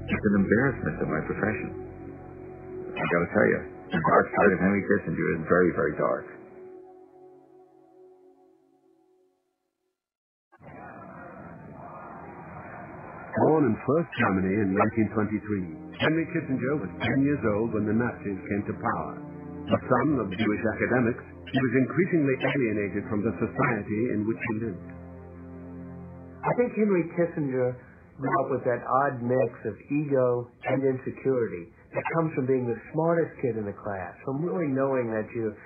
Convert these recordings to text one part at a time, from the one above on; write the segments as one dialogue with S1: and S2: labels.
S1: It's an embarrassment to my profession. I've got to tell you, the dark side of Henry Kissinger is very, very dark.
S2: Born in First Germany in 1923, Henry Kissinger was 10 years old when the Nazis came to power. A son of Jewish academics, he was increasingly alienated from the society in which he lived.
S3: I think Henry Kissinger grew up with that odd mix of ego and insecurity that comes from being the smartest kid in the class, from really knowing that you're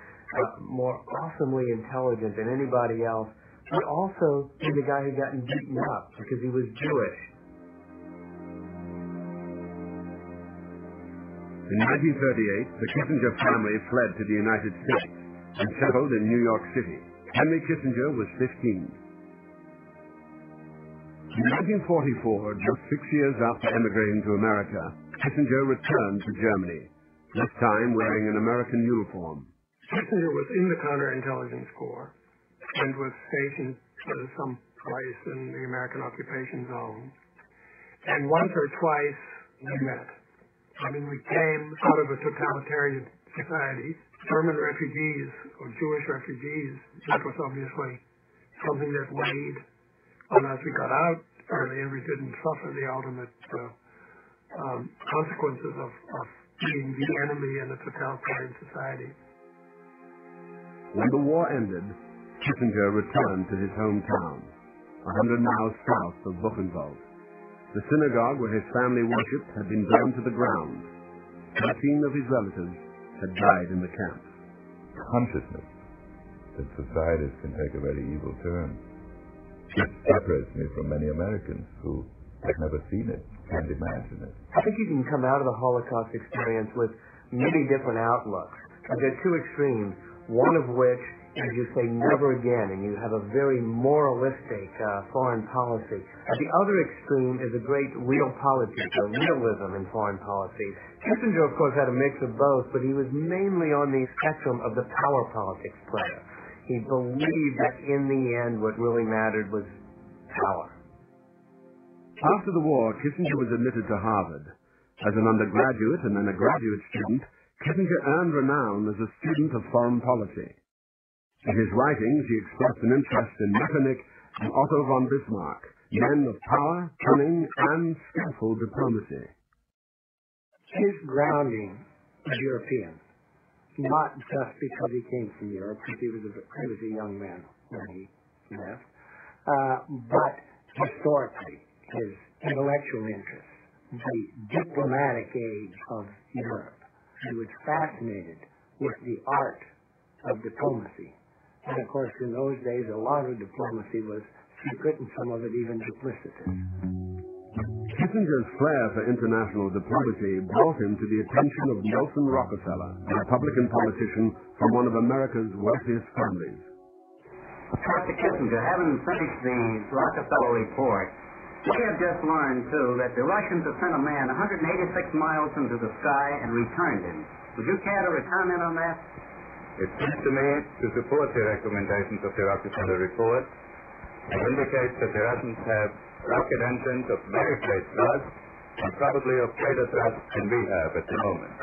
S3: more awesomely intelligent than anybody else, but also being the guy who got beaten up because he was Jewish.
S2: In 1938, the Kissinger family fled to the United States and settled in New York City. Henry Kissinger was 15. In 1944, just 6 years after emigrating to America, Kissinger returned to Germany, this time wearing an American uniform.
S4: Kissinger was in the Counterintelligence Corps and was stationed someplace in the American occupation zone. And once or twice we met. I mean, we came out of a totalitarian society. German refugees or Jewish refugees, that was obviously something that weighed on us. We got out early and we didn't suffer the ultimate consequences of being the enemy in a totalitarian society.
S2: When the war ended, Kissinger returned to his hometown, 100 miles south of Buchenwald. The synagogue where his family worshipped had been burned to the ground. 13 of his relatives had died in the camp.
S1: Consciousness that societies can take a very evil turn. It separates me from many Americans who have never seen it, can't imagine it.
S3: I think you can come out of the Holocaust experience with many different outlooks. There are two extremes, one of which is you say never again, and you have a very moralistic foreign policy. The other extreme is a great realpolitik, or realism in foreign policy. Kissinger, of course, had a mix of both, but he was mainly on the spectrum of the power politics player. He believed that in the end what really mattered was power.
S2: After the war, Kissinger was admitted to Harvard. As an undergraduate and then a graduate student, Kissinger earned renown as a student of foreign policy. In his writings, he expressed an interest in Metternich and Otto von Bismarck, men of power, cunning, and skillful diplomacy.
S5: His grounding was European, not just because he came from Europe, because he was a young man when he left, but historically, his intellectual interests, the diplomatic age of Europe. He was fascinated with the art of diplomacy. And of course, in those days, a lot of diplomacy was secret and some of it even duplicitous.
S2: Kissinger's flair for international diplomacy brought him to the attention of Nelson Rockefeller, a Republican politician from one of America's wealthiest families.
S6: Dr. Kissinger, having finished the Rockefeller report, we have just learned, too, that the Russians have sent a man 186 miles into the sky and returned him. Would you care to comment on that?
S7: It seems to me to support the recommendations of the Rockefeller report. It indicates that the Russians have rocket engines of very great thrust and probably of greater thrust than we have at the moment.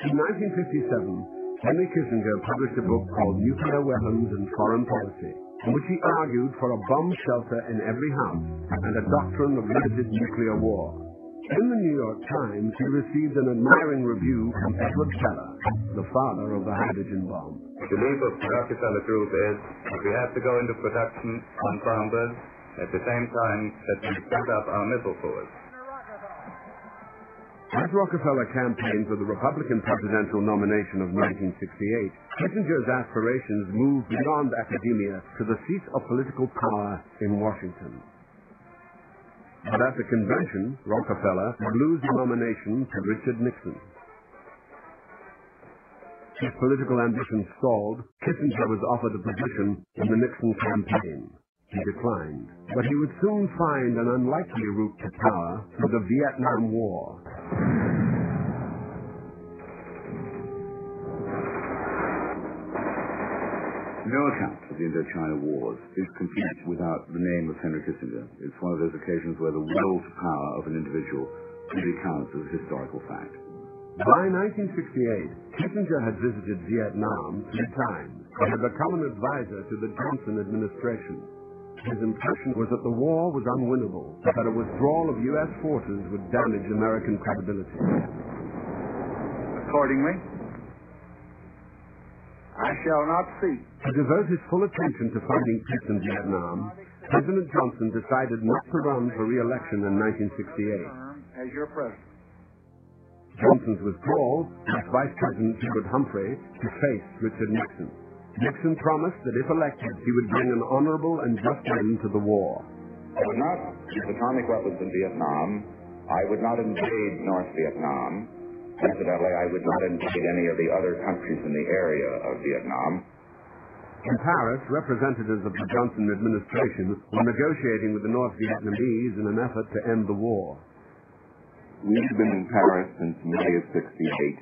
S2: In 1957, Henry Kissinger published a book called Nuclear Weapons and Foreign Policy, in which he argued for a bomb shelter in every house and a doctrine of limited nuclear war. In the New York Times, he received an admiring review from Edward Teller, the father of the hydrogen bomb.
S7: The belief of the Rockefeller Group is that we have to go into production on bombers at the same time that we set up our missile force.
S2: As Rockefeller campaigned for the Republican presidential nomination of 1968, Kissinger's aspirations moved beyond academia to the seat of political power in Washington. But at the convention, Rockefeller would lose the nomination to Richard Nixon. His political ambitions stalled. Kissinger was offered a position in the Nixon campaign. He declined, but he would soon find an unlikely route to power through the Vietnam War.
S8: No account of the Indochina Wars is complete without the name of Henry Kissinger. It's one of those occasions where the will to power of an individual really counts as a historical fact.
S2: By 1968, Kissinger had visited Vietnam 3 times and had become an advisor to the Johnson administration. His impression was that the war was unwinnable, but that a withdrawal of U.S. forces would damage American credibility.
S9: Accordingly, I shall not seek
S2: to devote his full attention to finding peace in Vietnam, President Johnson decided not to run for re-election in 1968.
S9: as your president.
S2: Johnson's withdrawal left Vice President Hubert Humphrey to face Richard Nixon. Nixon promised that if elected, he would bring an honorable and just end to the war.
S10: I would not use atomic weapons in Vietnam. I would not invade North Vietnam. Incidentally, I would not invade any of the other countries in the area of Vietnam.
S2: In Paris, representatives of the Johnson administration were negotiating with the North Vietnamese in an effort to end the war.
S11: We've been in Paris since May of '68,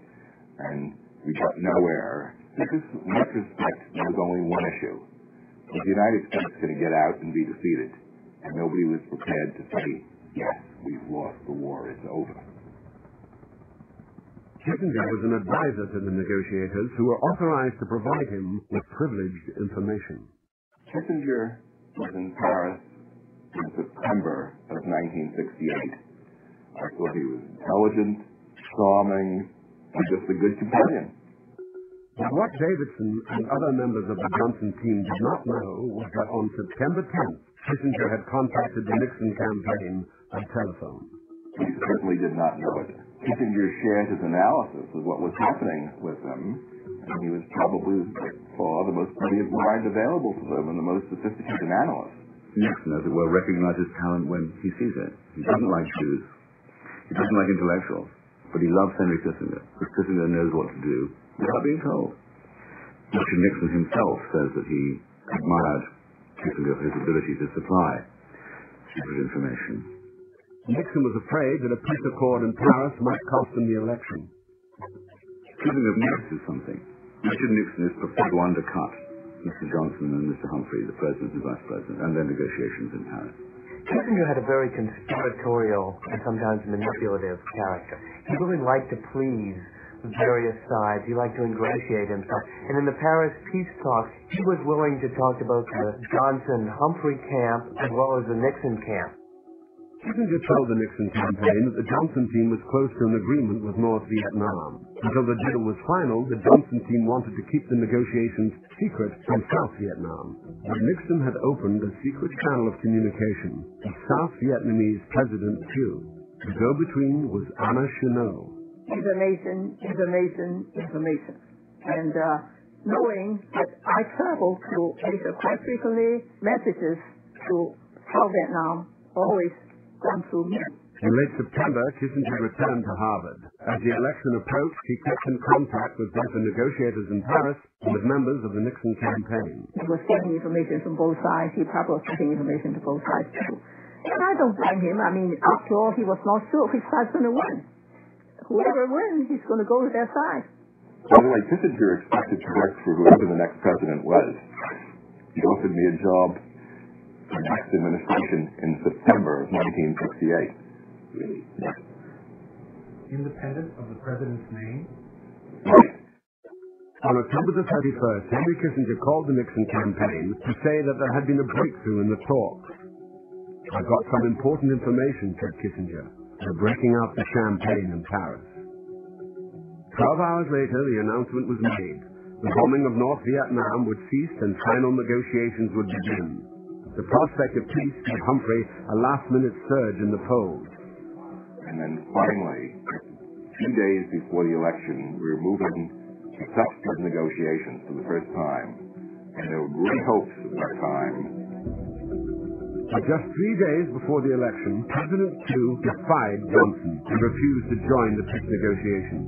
S11: and we got nowhere. Because in retrospect, there was only one issue. Was the United States going to get out and be defeated? And nobody was prepared to say, yes, we've lost the war, it's over.
S2: Kissinger was an advisor to the negotiators who were authorized to provide him with privileged information.
S11: Kissinger was in Paris in September of 1968. I thought he was intelligent, charming, and just a good companion.
S2: But what Davidson and other members of the Johnson team did not know was that on September 10th, Kissinger had contacted the Nixon campaign by telephone.
S11: He certainly did not know it. Kissinger shared his analysis of what was happening with them, and he was probably, far the most brilliant mind available to them and the most sophisticated analyst.
S8: Nixon, as it were, recognizes talent when he sees it. He doesn't like Jews. He doesn't like intellectuals. But he loves Henry Kissinger, because Kissinger knows what to do without being told. Richard Nixon himself says that he admired Kissinger for his ability to supply secret information.
S2: Nixon was afraid that a peace accord in Paris might cost him the election.
S8: Kissinger notices something. Richard Nixon is prepared to undercut Mr. Johnson and Mr. Humphrey, the president and vice president, and their negotiations in Paris.
S3: Kissinger had a very conspiratorial and sometimes manipulative character. He really liked to please various sides. He liked to ingratiate himself. And in the Paris peace talks, he was willing to talk about the Johnson-Humphrey camp as well as the Nixon camp.
S2: Kissinger told the Nixon campaign that the Johnson team was close to an agreement with North Vietnam. Until the deal was final, the Johnson team wanted to keep the negotiations secret from South Vietnam. But Nixon had opened a secret channel of communication with South Vietnamese President Thieu. The go-between was Anna Chenot.
S12: Information. And knowing that I traveled to Asia quite frequently, messages to South Vietnam always gone through me.
S2: In late September, Kissinger returned to Harvard. As the election approached, he kept in contact with both the negotiators in Paris and with members of the Nixon campaign.
S12: He was getting information from both sides. He probably was getting information to both sides, too. And I don't blame him. I mean, after all, he was not sure which side's going to win. Whoever wins, he's going to go with their side.
S11: By the way, Kissinger expected to work for whoever the next president was. He offered me a job for the next administration in September of 1968. Really? Yes.
S13: Independent of the president's name?
S11: Right.
S2: On October the 31st, Henry Kissinger called the Nixon campaign to say that there had been a breakthrough in the talks. I got some important information, said Kissinger. They're breaking out the champagne in Paris. 12 hours later, the announcement was made. The bombing of North Vietnam would cease and final negotiations would begin. The prospect of peace gave Humphrey a last-minute surge in the polls.
S11: And then finally, a few days before the election, we were moving to substantive negotiations for the first time. And there were great hopes at that time.
S2: But just 3 days before the election, President Thieu defied Johnson and refused to join the peace negotiations.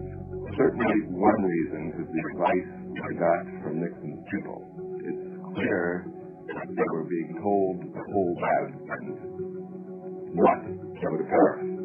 S11: Certainly one reason is the advice I got from Nixon's people. It's clear that they were being told to hold out and not go to Paris.